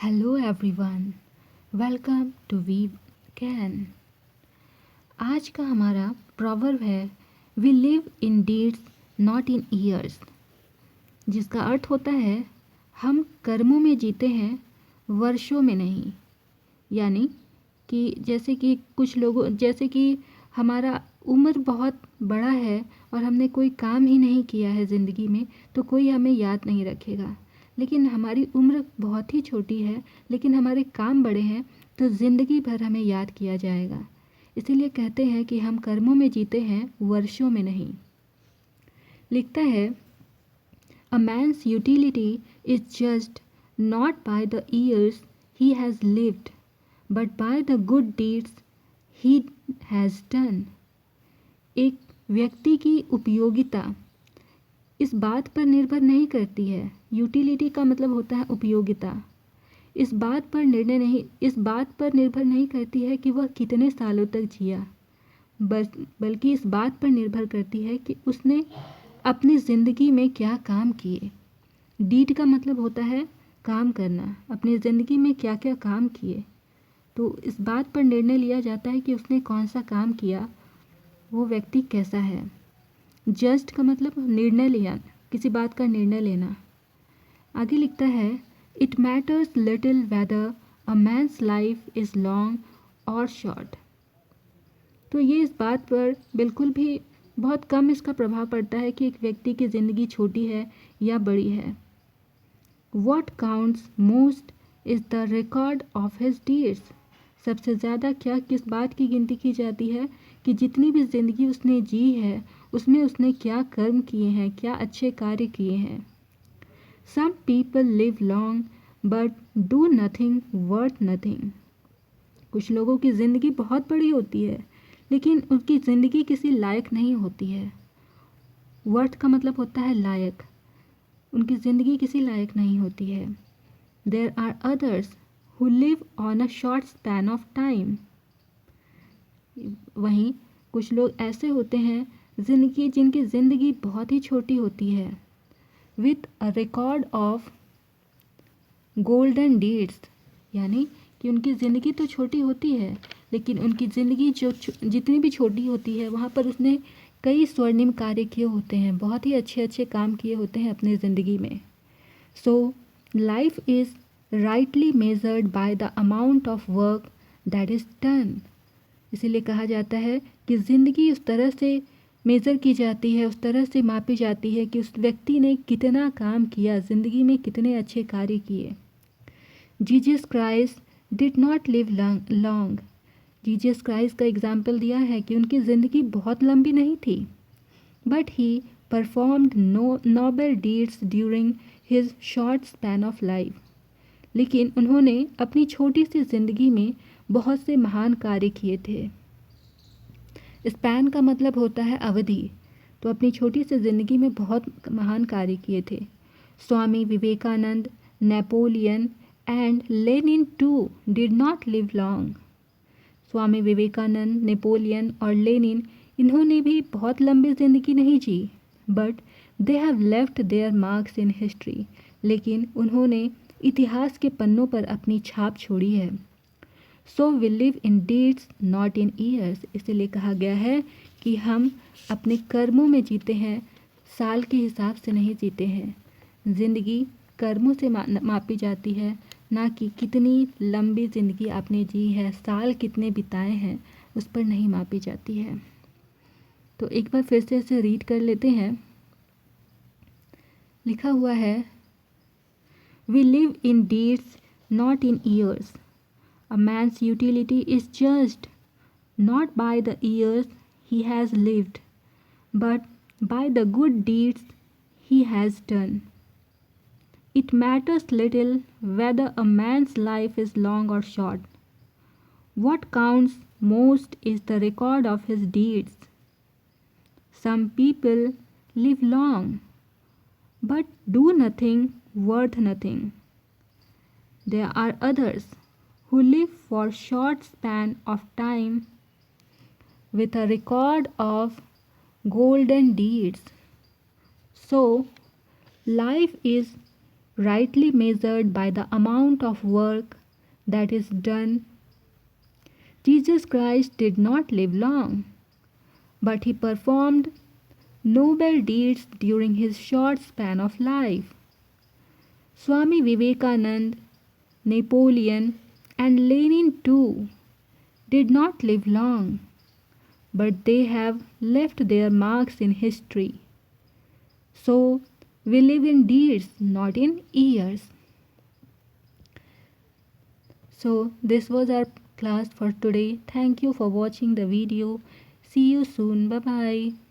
Hello everyone, welcome to we can. आज का हमारा प्रॉवर्ब है we live in deeds not in years, जिसका अर्थ होता है हम कर्मों में जीते हैं वर्षों में नहीं। यानी कि जैसे कि कुछ लोगों जैसे कि हमारा उम्र बहुत बड़ा है और हमने कोई काम ही नहीं किया है ज़िंदगी में, तो कोई हमें याद नहीं रखेगा। लेकिन हमारी उम्र बहुत ही छोटी है लेकिन हमारे काम बड़े हैं, तो ज़िंदगी भर हमें याद किया जाएगा। इसीलिए कहते हैं कि हम कर्मों में जीते हैं वर्षों में नहीं। लिखता है A man's utility is judged not by the years he has lived, but by the good deeds he has done. एक व्यक्ति की उपयोगिता इस बात पर निर्भर नहीं करती है। यूटिलिटी का मतलब होता है उपयोगिता। इस बात पर निर्भर नहीं करती है कि वह कितने सालों तक जिया, बल्कि इस बात पर निर्भर करती है कि उसने अपनी ज़िंदगी में क्या काम किए। डीड का मतलब होता है काम करना, अपनी ज़िंदगी में क्या क्या काम किए। तो इस बात पर निर्णय लिया जाता है कि उसने कौन सा काम किया, वो व्यक्ति कैसा है। जस्ट का मतलब निर्णय लिया, किसी बात का निर्णय लेना। आगे लिखता है it matters little whether a man's life is long और शॉर्ट। तो ये इस बात पर बिल्कुल भी बहुत कम इसका प्रभाव पड़ता है कि एक व्यक्ति की ज़िंदगी छोटी है या बड़ी है। What counts most is the record of his deeds. सबसे ज़्यादा क्या किस बात की गिनती की जाती है कि जितनी भी ज़िंदगी उसने जी है उसमें उसने क्या कर्म किए हैं, क्या अच्छे कार्य किए हैं। Some people live long but do nothing worth nothing. कुछ लोगों की ज़िंदगी बहुत बड़ी होती है लेकिन उनकी ज़िंदगी किसी लायक नहीं होती है। वर्थ का मतलब होता है लायक, उनकी ज़िंदगी किसी लायक नहीं होती है। There are others who live on a short span of time. वहीं कुछ लोग ऐसे होते हैं जिनकी ज़िंदगी बहुत ही छोटी होती है। With a record of golden deeds, यानी कि उनकी ज़िंदगी तो छोटी होती है लेकिन उनकी ज़िंदगी जो जितनी भी छोटी होती है वहाँ पर उसने कई स्वर्णिम कार्य किए होते हैं, बहुत ही अच्छे अच्छे काम किए होते हैं अपनी ज़िंदगी में। So life is rightly measured by the amount of work that is done. इसीलिए कहा जाता है कि ज़िंदगी उस तरह से मेज़र की जाती है, उस तरह से मापी जाती है कि उस व्यक्ति ने कितना काम किया, ज़िंदगी में कितने अच्छे कार्य किए। Jesus Christ did not live long. Jesus Christ का एग्जाम्पल दिया है कि उनकी ज़िंदगी बहुत लंबी नहीं थी, but he performed noble deeds during his short span of life. लेकिन उन्होंने अपनी छोटी सी ज़िंदगी में बहुत से महान कार्य किए थे। स्पैन का मतलब होता है अवधि, तो अपनी छोटी सी ज़िंदगी में बहुत महान कार्य किए थे। Swami Vivekananda, Napoleon and Lenin too did not live long. Swami Vivekananda, Napoleon और लेनिन, इन्होंने भी बहुत लंबी ज़िंदगी नहीं जी, but they have left their marks in history. लेकिन उन्होंने इतिहास के पन्नों पर अपनी छाप छोड़ी है। So we live in deeds not in years. इसलिए कहा गया है कि हम अपने कर्मों में जीते हैं, साल के हिसाब से नहीं जीते हैं। ज़िंदगी कर्मों से मापी जाती है, ना कि कितनी लंबी ज़िंदगी आपने जी है, साल कितने बिताए हैं, उस पर नहीं मापी जाती है। तो एक बार फिर से इसे रीड कर लेते हैं। लिखा हुआ है we live in deeds not in years. A man's utility is judged not by the years he has lived, but by the good deeds he has done. It matters little whether a man's life is long or short. What counts most is the record of his deeds. Some people live long, but do nothing worth nothing. There are others who live for short span of time with a record of golden deeds. So life is rightly measured by the amount of work that is done. Jesus Christ did not live long, but he performed noble deeds during his short span of life. Swami Vivekananda, Napoleon, and Lenin too did not live long, but they have left their marks in history. So, we live in deeds, not in years. So, this was our class for today. Thank you for watching the video. See you soon. Bye bye.